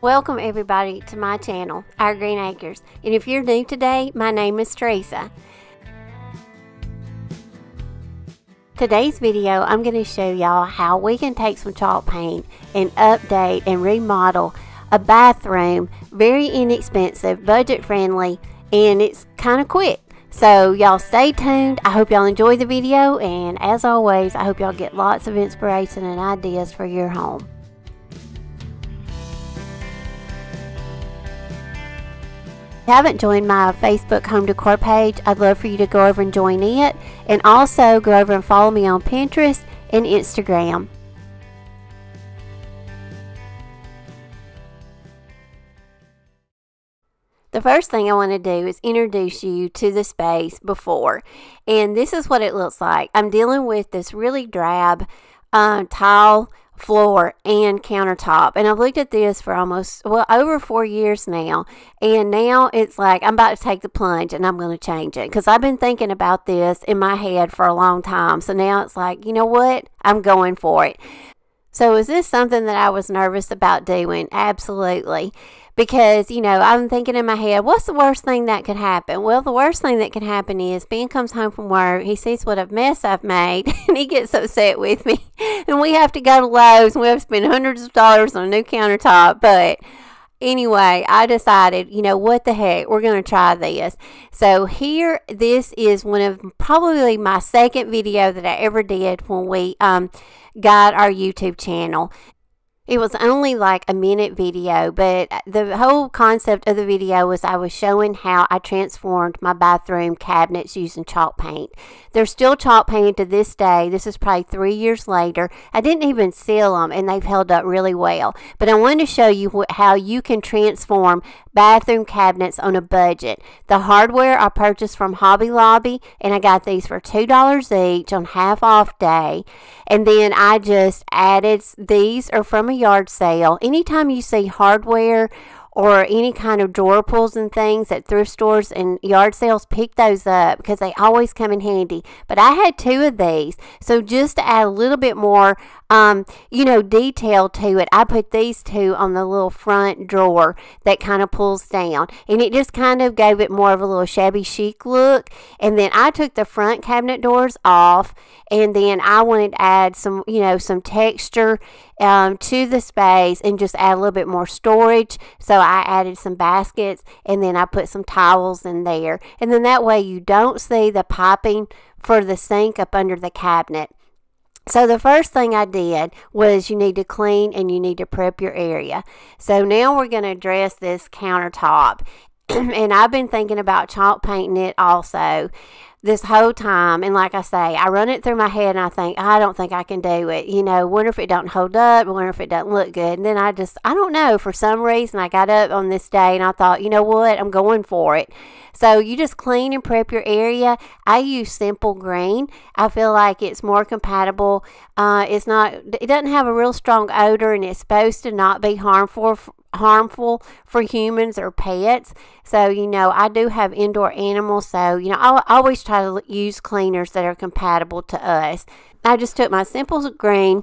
Welcome everybody to my channel, Our Green Acres, and if you're new today, my name is Teresa. Today's video, I'm going to show y'all how we can take some chalk paint and update and remodel a bathroom. Very inexpensive, budget friendly, and it's kind of quick. So y'all stay tuned. I hope y'all enjoy the video, and as always, I hope y'all get lots of inspiration and ideas for your home. If you haven't joined my Facebook home decor page, I'd love for you to go over and join it, and also go over and follow me on Pinterest and Instagram. The first thing I want to do is introduce you to the space before, and this is what it looks like. I'm dealing with this really drab tile floor and countertop, and I've looked at this for almost over 4 years now, and now it's like I'm about to take the plunge and I'm going to change it because I've been thinking about this in my head for a long time. So now it's like, you know what, I'm going for it. So is this something that I was nervous about doing? Absolutely. Because, you know, I'm thinking in my head, what's the worst thing that could happen? Well, the worst thing that could happen is Ben comes home from work, he sees what a mess I've made, and he gets upset with me. And we have to go to Lowe's, and we have to spend hundreds of dollars on a new countertop. But anyway, I decided, you know, what the heck, we're going to try this. So here, this is one of probably my second video that I ever did when we got our YouTube channel. It was only like a minute video, but the whole concept of the video was I was showing how I transformed my bathroom cabinets using chalk paint. They're still chalk painted to this day. This is probably 3 years later. I didn't even seal them, and they've held up really well. But I wanted to show you how you can transform bathroom cabinets on a budget. The hardware I purchased from Hobby Lobby, and I got these for $2 each on half off day. And then I just added, these are from a yard sale. Anytime you see hardware or any kind of drawer pulls and things at thrift stores and yard sales, pick those up because they always come in handy. But I had 2 of these, so just to add a little bit more you know, detail to it, I put these 2 on the little front drawer that kind of pulls down, and it just kind of gave it more of a little shabby chic look. And then I took the front cabinet doors off, and then I wanted to add some, you know, some texture to the space and just add a little bit more storage. So I added some baskets, and then I put some towels in there, and then that way you don't see the piping for the sink up under the cabinet. So the first thing I did was you need to clean and you need to prep your area. So now we're going to address this countertop. And I've been thinking about chalk painting it also this whole time. And like I say, I run it through my head and I think, I don't think I can do it. You know, wonder if it don't hold up, wonder if it doesn't look good. And then I don't know, for some reason I got up on this day and I thought, you know what, I'm going for it. So you just clean and prep your area. I use Simple Green. I feel like it's more compatible. It doesn't have a real strong odor, and it's supposed to not be harmful for humans or pets. So, you know, I do have indoor animals, so, you know, I always try to use cleaners that are compatible to us. I just took my Simple Green,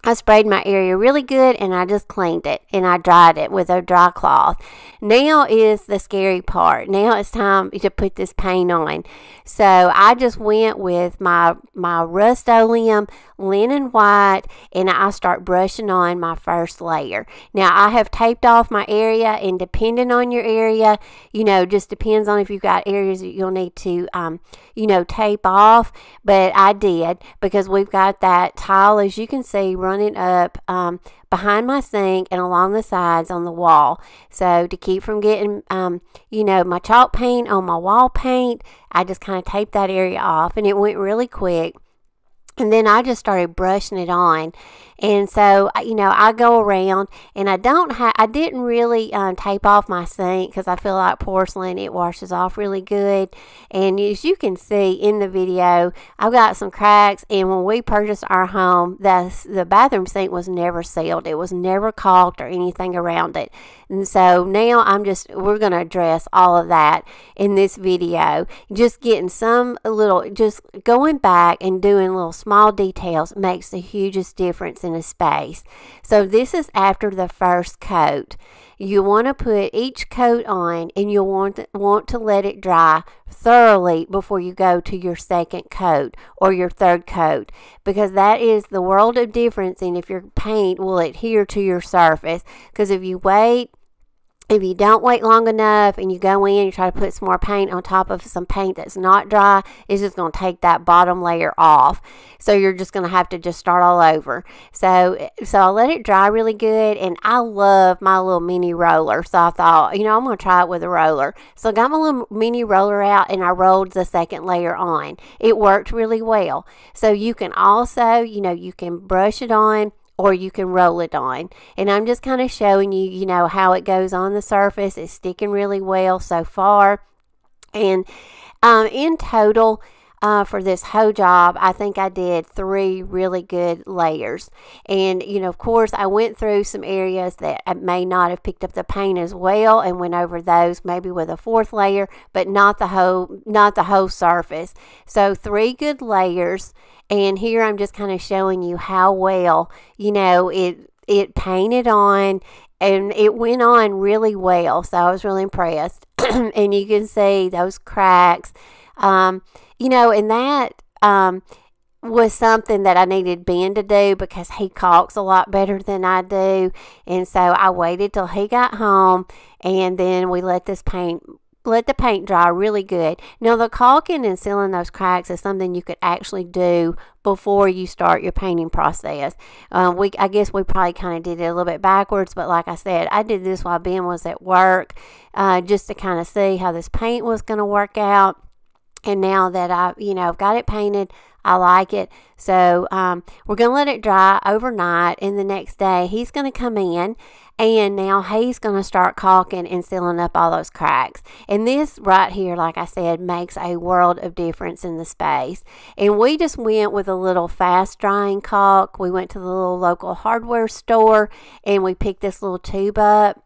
I sprayed my area really good, and I just cleaned it, and I dried it with a dry cloth. Now is the scary part. Now it's time to put this paint on. So I just went with my Rust-Oleum linen white, and I start brushing on my first layer. Now I have taped off my area, and depending on your area, you know, just depends on if you've got areas that you'll need to you know, tape off. But I did, because we've got that tile, as you can see, running up behind my sink and along the sides on the wall. So to keep from getting you know, my chalk paint on my wall paint, I just kind of taped that area off, and it went really quick. And then I just started brushing it on. And so, you know, I go around, and I didn't really tape off my sink because I feel like porcelain, it washes off really good. And as you can see in the video, I've got some cracks. And when we purchased our home, the bathroom sink was never sealed. It was never caulked or anything around it. And so now we're going to address all of that in this video. Just getting just going back and doing little small details makes the hugest difference in a space. So this is after the first coat. You want to put each coat on, and you'll want to let it dry thoroughly before you go to your second coat or your third coat, because that is the world of difference in if your paint will adhere to your surface. Because if you don't wait long enough and you go in, you try to put some more paint on top of some paint that's not dry, it's just going to take that bottom layer off. So you're just going to have to just start all over. So I let it dry really good, and I love my little mini roller. So I thought, I'm going to try it with a roller. So I got my little mini roller out, and I rolled the second layer on. It worked really well. So you can also, you can brush it on, or you can roll it on. And I'm just kind of showing you, how it goes on the surface. It's sticking really well so far. And in total, for this whole job, I think I did 3 really good layers. And, of course, I went through some areas that I may not have picked up the paint as well and went over those maybe with a 4th layer, but not the whole surface. So 3 good layers. And here I'm just kind of showing you how well, it painted on, and it went on really well. So I was really impressed. And you can see those cracks, and that was something that I needed Ben to do because he caulks a lot better than I do. And so I waited till he got home, and then we let the paint dry really good. Now, the caulking and sealing those cracks is something you could actually do before you start your painting process. I guess we probably kind of did it a little bit backwards, but like I said, I did this while Ben was at work, just to kind of see how this paint was going to work out. And now that I've got it painted, I like it. So we're going to let it dry overnight, and the next day he's going to come in, and now he's going to start caulking and sealing up all those cracks. And this right here, like I said, makes a world of difference in the space. And we just went with a little fast drying caulk. We went to the little local hardware store, and we picked this little tube up.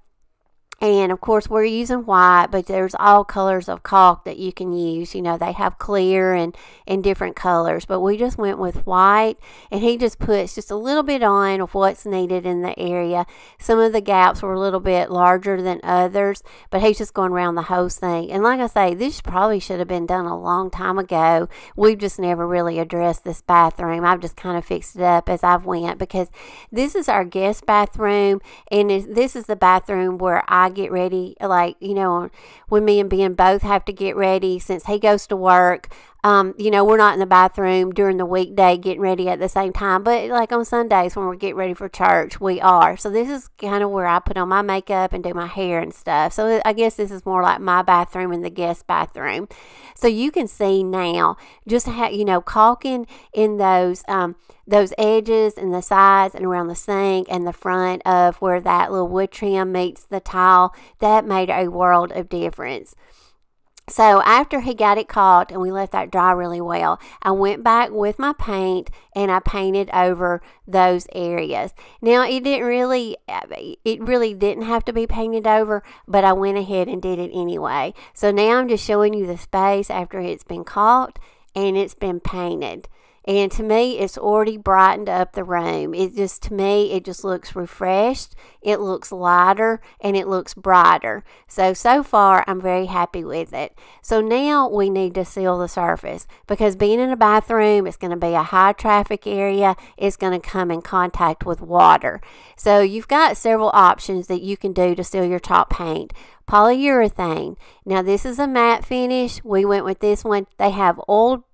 And, of course, we're using white, but there's all colors of caulk that you can use. They have clear and different colors. But we just went with white, and he just puts just a little bit on of what's needed in the area. Some of the gaps were a little bit larger than others, but he's just going around the whole thing. And like I say, this probably should have been done a long time ago. We've just never really addressed this bathroom. I've just kind of fixed it up as I've went, because this is our guest bathroom, and this is the bathroom where I get ready, when me and Ben both have to get ready since he goes to work. We're not in the bathroom during the weekday getting ready at the same time, but like on Sundays when we're getting ready for church, we are. So this is kind of where I put on my makeup and do my hair and stuff. So I guess this is more like my bathroom and the guest bathroom. So you can see now just how, caulking in those edges and the sides and around the sink and the front of where that little wood trim meets the tile, that made a world of difference. So after he got it caulked and we let that dry really well, I went back with my paint and I painted over those areas. Now it really didn't have to be painted over, but I went ahead and did it anyway. So now I'm just showing you the space after it's been caulked and it's been painted. And to me, it's already brightened up the room. It just looks refreshed. It looks lighter and it looks brighter. So far, I'm very happy with it. So now we need to seal the surface, because being in a bathroom, it's going to be a high traffic area. It's going to come in contact with water. So you've got several options that you can do to seal your top paint. Polyurethane. Now this is a matte finish. We went with this one. They have oil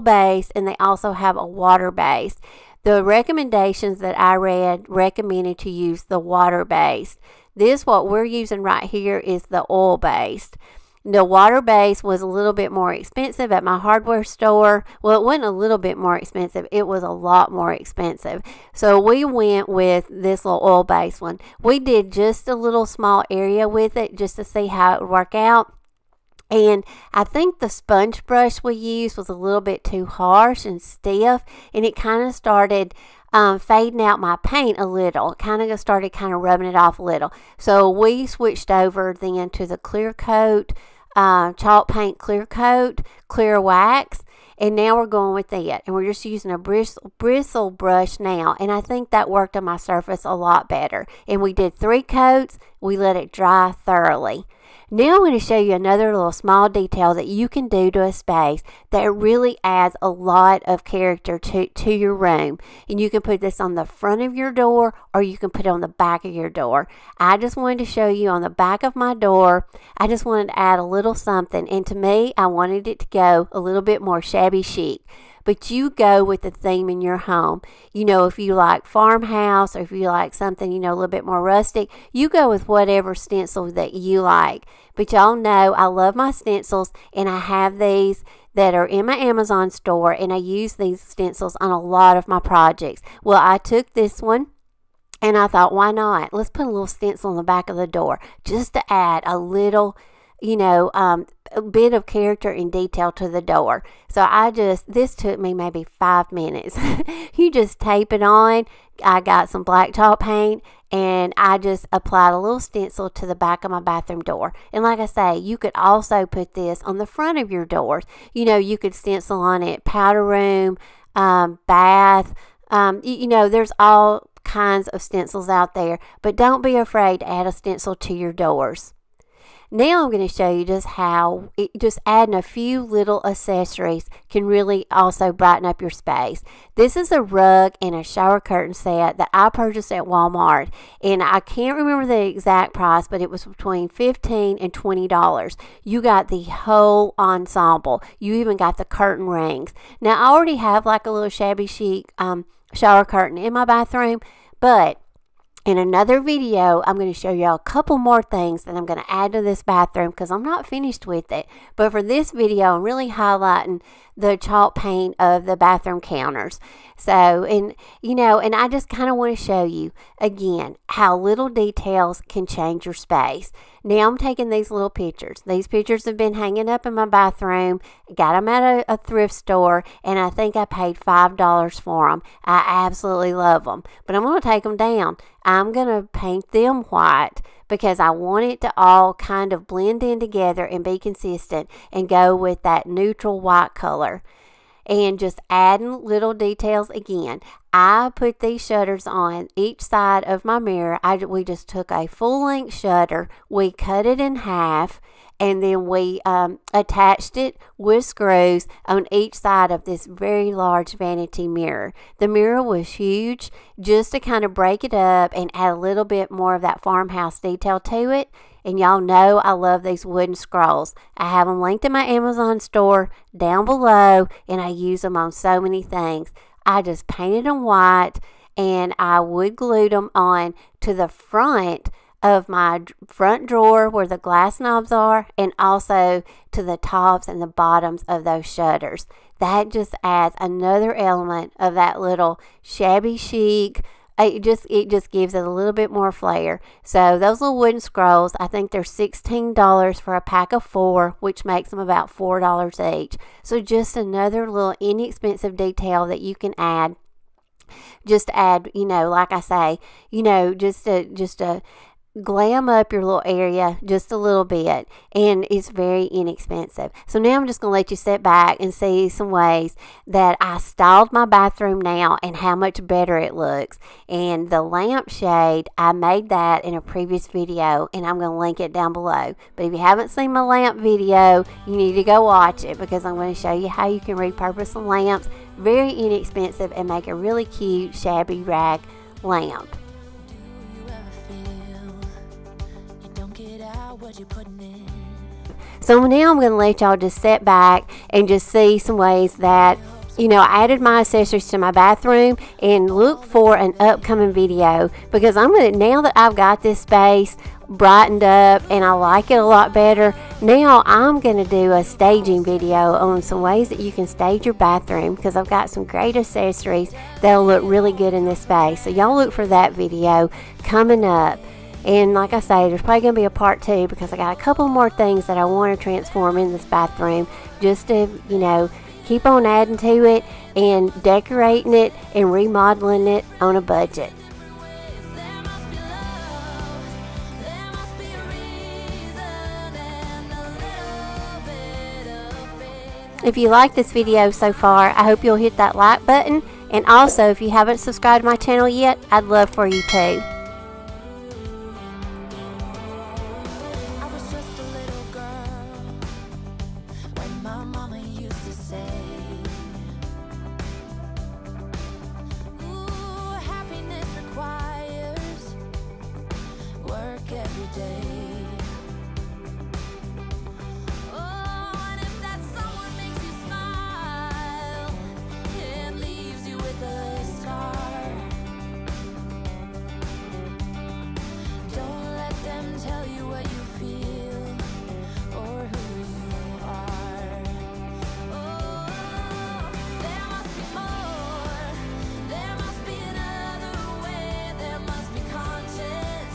base, and they also have a water base. The recommendations that I read recommended to use the water based. What we're using right here is the oil based. The water base was a little bit more expensive at my hardware store. Well, it wasn't a little bit more expensive. It was a lot more expensive. So we went with this little oil based one. We did just a little small area with it just to see how it would work out. And I think the sponge brush we used was a little bit too harsh and stiff, and it kind of started fading out my paint a little. It started rubbing it off a little. So we switched over then to the clear coat, chalk paint clear coat, clear wax. And now we're going with it. And we're just using a bristle brush now. And I think that worked on my surface a lot better. And we did 3 coats. We let it dry thoroughly. Now I'm going to show you another little small detail that you can do to a space that really adds a lot of character to your room. And you can put this on the front of your door, or you can put it on the back of your door. I just wanted to show you on the back of my door. I just wanted to add a little something. And to me, I wanted it to go a little bit more shabby chic. But you go with the theme in your home. You know, if you like farmhouse, or if you like something, you know, a little bit more rustic, you go with whatever stencil that you like. But y'all know I love my stencils, and I have these that are in my Amazon store, and I use these stencils on a lot of my projects. Well, I took this one, and I thought, why not? Let's put a little stencil on the back of the door just to add a little, you know, a bit of character and detail to the door. So this took me maybe 5 minutes. You just tape it on. I got some black top paint, and I just applied a little stencil to the back of my bathroom door. And like I say, you could also put this on the front of your doors. You know, you could stencil on it powder room, bath. You know, there's all kinds of stencils out there, but don't be afraid to add a stencil to your doors. Now I'm going to show you just how just adding a few little accessories can really also brighten up your space. This is a rug and a shower curtain set that I purchased at Walmart, and I can't remember the exact price, but it was between $15 and $20. You got the whole ensemble. You even got the curtain rings. Now I already have like a little shabby chic shower curtain in my bathroom, but in another video, I'm going to show y'all a couple more things that I'm going to add to this bathroom because I'm not finished with it. But for this video, I'm really highlighting the chalk paint of the bathroom counters. So, and you know, and I just kind of want to show you again how little details can change your space. Now I'm taking these little pictures. These pictures have been hanging up in my bathroom. Got them at a thrift store, and I think I paid $5 for them. I absolutely love them. But I'm going to take them down. I'm going to paint them white because I want it to all kind of blend in together and be consistent and go with that neutral white color. And just adding little details again. I put these shutters on each side of my mirror. We just took a full length shutter. We cut it in half, and then we attached it with screws on each side of this very large vanity mirror. The mirror was huge, just to kind of break it up and add a little bit more of that farmhouse detail to it. And y'all know I love these wooden scrolls. I have them linked in my Amazon store down below, and I use them on so many things. I just painted them white, and I wood glued them on to the front of my front drawer where the glass knobs are, and also to the tops and the bottoms of those shutters. That just adds another element of that little shabby chic. It just gives it a little bit more flair. So those little wooden scrolls, I think they're $16 for a pack of 4, which makes them about $4 each. So just another little inexpensive detail that you can add. Just to add, you know, like I say, you know, just a glam up your little area just a little bit, and it's very inexpensive. So now I'm just going to let you sit back and see some ways that I styled my bathroom now and how much better it looks. And the lampshade, I made that in a previous video, and I'm going to link it down below. But if you haven't seen my lamp video, you need to go watch it, because I'm going to show you how you can repurpose some lamps, very inexpensive, and make a really cute shabby rag lamp. So now I'm going to let y'all just sit back and just see some ways that, you know, I added my accessories to my bathroom, and look for an upcoming video, because I'm going to, now that I've got this space brightened up and I like it a lot better, now I'm going to do a staging video on some ways that you can stage your bathroom, because I've got some great accessories that'll look really good in this space. So y'all look for that video coming up. And like I say, there's probably going to be a part 2, because I got a couple more things that I want to transform in this bathroom, just to, you know, keep on adding to it and decorating it and remodeling it on a budget. If you like this video so far, I hope you'll hit that like button. And also, if you haven't subscribed to my channel yet, I'd love for you to. Every day. Oh, and if that someone makes you smile and leaves you with a scar, don't let them tell you what you feel or who you are. Oh, there must be more. There must be another way. There must be conscience.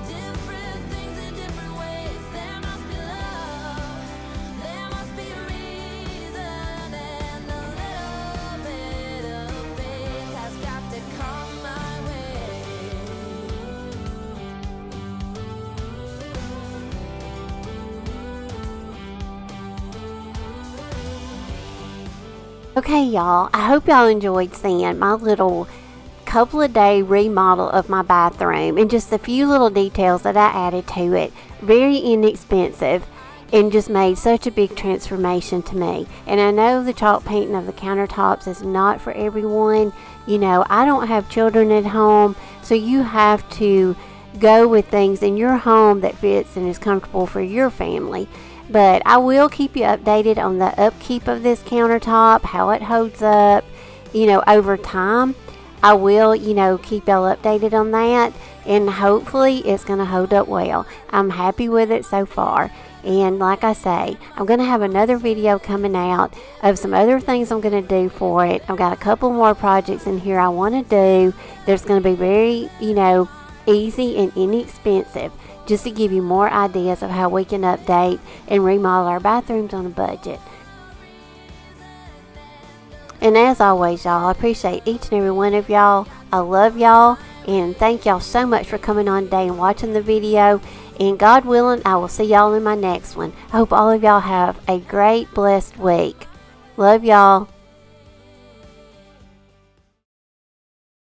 Different things in different ways. There must be love. There must be a reason, and a little bit of faith has got to come my way. Okay, y'all, I hope y'all enjoyed seeing my little couple of day remodel of my bathroom and just a few little details that I added to it. Very inexpensive and just made such a big transformation to me. And I know the chalk painting of the countertops is not for everyone. You know, I don't have children at home, so you have to go with things in your home that fits and is comfortable for your family. But I will keep you updated on the upkeep of this countertop, how it holds up, you know, over time. I will, you know, keep y'all updated on that, and hopefully it's going to hold up well. I'm happy with it so far. And like I say, I'm going to have another video coming out of some other things I'm going to do for it. I've got a couple more projects in here I want to do. There's going to be very, you know, easy and inexpensive, just to give you more ideas of how we can update and remodel our bathrooms on a budget. And as always, y'all, I appreciate each and every one of y'all. I love y'all, and thank y'all so much for coming on today and watching the video. And God willing, I will see y'all in my next one. I hope all of y'all have a great, blessed week. Love y'all.